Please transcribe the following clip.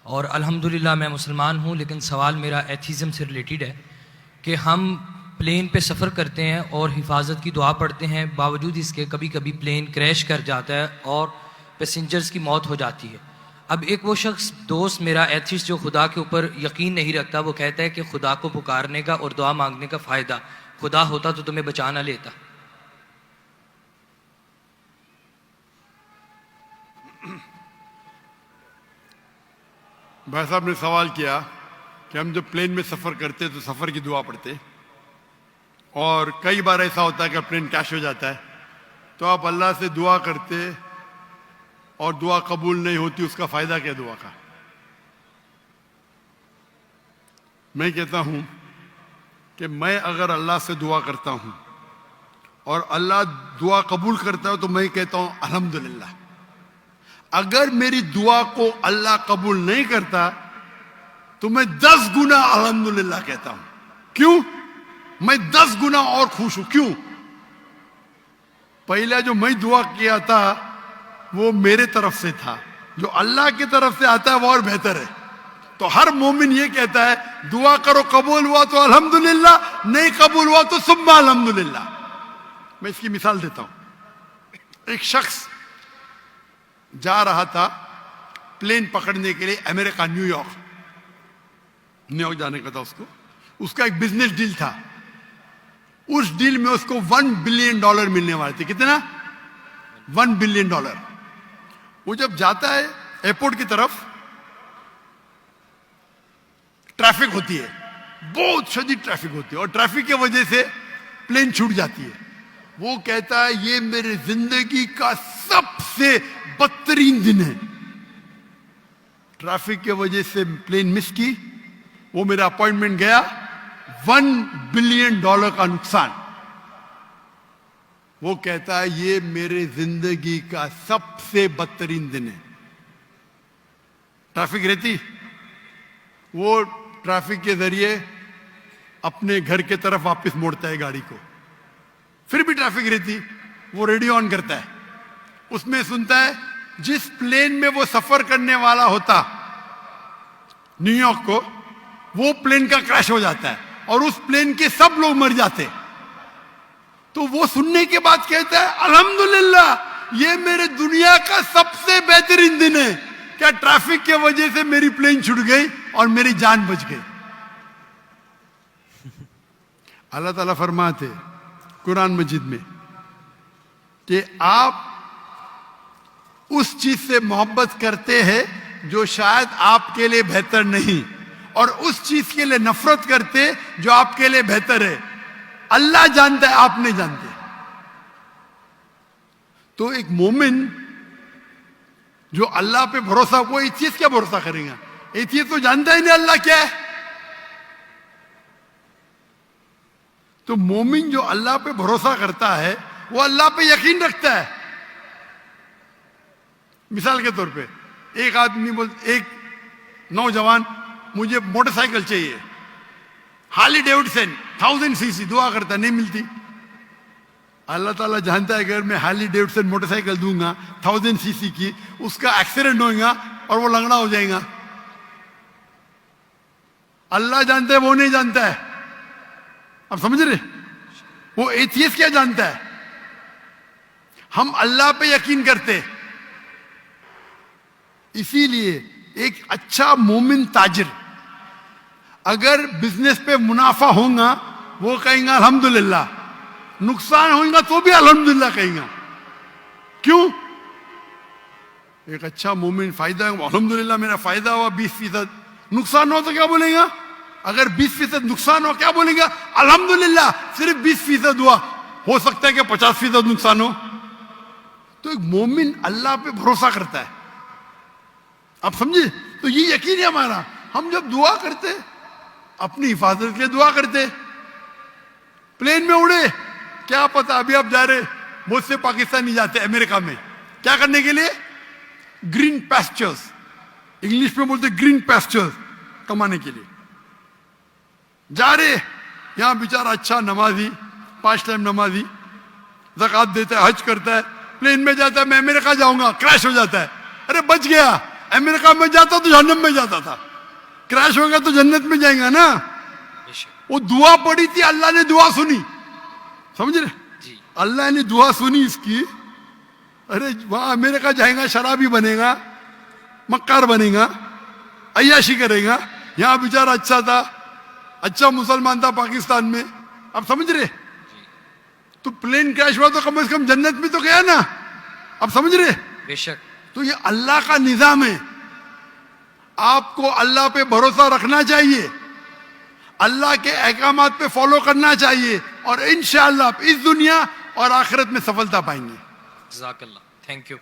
اور الحمدللہ میں مسلمان ہوں، لیکن سوال میرا ایتھیزم سے ریلیٹڈ ہے کہ ہم پلین پہ سفر کرتے ہیں اور حفاظت کی دعا پڑھتے ہیں، باوجود اس کے کبھی کبھی پلین کریش کر جاتا ہے اور پیسنجرز کی موت ہو جاتی ہے۔ اب ایک وہ شخص دوست میرا ایتھیسٹ جو خدا کے اوپر یقین نہیں رکھتا، وہ کہتا ہے کہ خدا کو پکارنے کا اور دعا مانگنے کا فائدہ، خدا ہوتا تو تمہیں بچا نہ لیتا۔ بھائی صاحب نے سوال کیا کہ ہم جب پلین میں سفر کرتے تو سفر کی دعا پڑھتے، اور کئی بار ایسا ہوتا ہے کہ پلین کریش ہو جاتا ہے تو آپ اللہ سے دعا کرتے اور دعا قبول نہیں ہوتی، اس کا فائدہ کیا دعا کا؟ میں کہتا ہوں کہ میں اگر اللہ سے دعا کرتا ہوں اور اللہ دعا قبول کرتا ہے تو میں کہتا ہوں الحمدللہ۔ اگر میری دعا کو اللہ قبول نہیں کرتا تو میں 10 گنا الحمدللہ کہتا ہوں۔ کیوں؟ میں 10 گنا اور خوش ہوں۔ کیوں؟ پہلا جو میں دعا کیا تھا وہ میرے طرف سے تھا، جو اللہ کی طرف سے آتا ہے وہ اور بہتر ہے۔ تو ہر مومن یہ کہتا ہے دعا کرو، قبول ہوا تو الحمدللہ، نہیں قبول ہوا تو ثم الحمدللہ۔ میں اس کی مثال دیتا ہوں۔ ایک شخص جا رہا تھا پلین پکڑنے کے لیے امریکہ، نیو یارک جانے کا تھا اس کا ایک بزنس ڈیل تھا۔ اس ڈیل میں اس کو $1 بلین ملنے والے تھے۔ کتنا؟ $1 بلین۔ وہ جب جاتا ہے ایئرپورٹ کی طرف، ٹریفک ہوتی ہے، بہت شدید ٹریفک ہوتی ہے، اور ٹریفک کی وجہ سے پلین چھوٹ جاتی ہے۔ وہ کہتا ہے یہ میرے زندگی کا سب سے بدترین دن ہے۔ ٹریفک کی وجہ سے پلین مس کی، وہ میرا اپوائنٹمنٹ گیا، $1 بلین کا نقصان۔ وہ کہتا ہے یہ میرے زندگی کا سب سے بدترین دن ہے۔ ٹریفک رہتی، وہ ٹریفک کے ذریعے اپنے گھر کے طرف واپس موڑتا ہے گاڑی کو، پھر بھی ٹریفک رہتی، وہ ریڈیو آن کرتا ہے، اس میں سنتا ہے جس پلین میں وہ سفر کرنے والا ہوتا نیو یارک کو، وہ پلین کا کریش ہو جاتا ہے اور اس پلین کے سب لوگ مر جاتے۔ تو وہ سننے کے بعد کہتا ہے الحمدللہ یہ میرے دنیا کا سب سے بہترین دن ہے، کیا ٹریفک کی وجہ سے میری پلین چھوٹ گئی اور میری جان بچ گئی۔ اللہ تعالیٰ فرماتے قرآن مجید میں کہ آپ اس چیز سے محبت کرتے ہیں جو شاید آپ کے لیے بہتر نہیں، اور اس چیز کے لیے نفرت کرتے جو آپ کے لیے بہتر ہے۔ اللہ جانتا ہے، آپ نہیں جانتے۔ تو ایک مومن جو اللہ پہ بھروسہ، وہ ایتھیسٹ کیا بھروسہ کرے گا؟ ایتھیسٹ تو جانتا ہی نہیں اللہ کیا ہے۔ تو مومن جو اللہ پہ بھروسہ کرتا ہے وہ اللہ پہ یقین رکھتا ہے۔ مثال کے طور پہ ایک آدمی ایک نوجوان مجھے موٹر سائیکل چاہیے، ہارلی ڈیوڈسن 1000 cc، دعا کرتا نہیں ملتی۔ اللہ تعالیٰ جانتا ہے اگر میں ہارلی ڈیوڈسن موٹر سائیکل دوں گا 1000 cc کی، اس کا ایکسیڈنٹ ہوگا اور وہ لنگڑا ہو جائے گا۔ اللہ جانتا ہے، وہ نہیں جانتا ہے۔ اب سمجھ رہے؟ وہ ایتھیسٹ کیا جانتا ہے؟ ہم اللہ پہ یقین کرتے۔ اسی لیے ایک اچھا مومن تاجر اگر بزنس پہ منافع ہوگا وہ کہیں گا الحمدللہ، نقصان ہوگا تو بھی الحمدللہ کہیں گا۔ کیوں؟ ایک اچھا مومن فائدہ ہے، الحمدللہ میرا فائدہ ہوا 20%، نقصان ہو تو کیا بولیں گا؟ اگر 20% نقصان ہو کیا بولیں گا؟ الحمدللہ صرف 20% ہوا، ہو سکتا ہے کہ 50% نقصان ہو۔ تو ایک مومن اللہ پہ بھروسہ کرتا ہے۔ آپ سمجھے؟ تو یہ یقین ہے ہمارا۔ ہم جب دعا کرتے اپنی حفاظت کے لیے دعا کرتے، پلین میں اڑے، کیا پتا ابھی آپ جا رہے، بہت سے پاکستانی جاتے امریکہ میں کیا کرنے کے لیے؟ گرین پیسچرز، انگلش میں بولتے گرین پیسچرز کمانے کے لیے جا رہے۔ یہاں بیچارہ اچھا نمازی، 5 ٹائم نمازی، زکوٰۃ دیتا ہے، حج کرتا ہے، پلین میں جاتا ہے میں امریکہ جاؤں گا، کریش ہو جاتا ہے، ارے بچ گیا، امریکہ میں جاتا تو جہنم میں جاتا تھا, کریش ہو گیا تو جنت میں جائیں گا نا. بے شک. وہ دعا پڑی تھی, اللہ نے دعا سنی, سمجھ رہے, جی اللہ نے دعا سنی اس کی. ارے وہاں امریکہ جائے گا شرابی بنے گا, مکار بنے گا, عیاشی کرے گا. یہاں بیچارہ اچھا تھا, اچھا مسلمان تھا پاکستان میں. آپ سمجھ رہے, تو پلین کریش ہوا تو کم از کم جنت میں تو گیا نا. آپ سمجھ رہے, بے شک. تو یہ اللہ کا نظام ہے. آپ کو اللہ پہ بھروسہ رکھنا چاہیے, اللہ کے احکامات پہ فالو کرنا چاہیے, اور انشاءاللہ آپ اس دنیا اور آخرت میں سفلتا پائیں گے. جزاک اللہ. Thank you.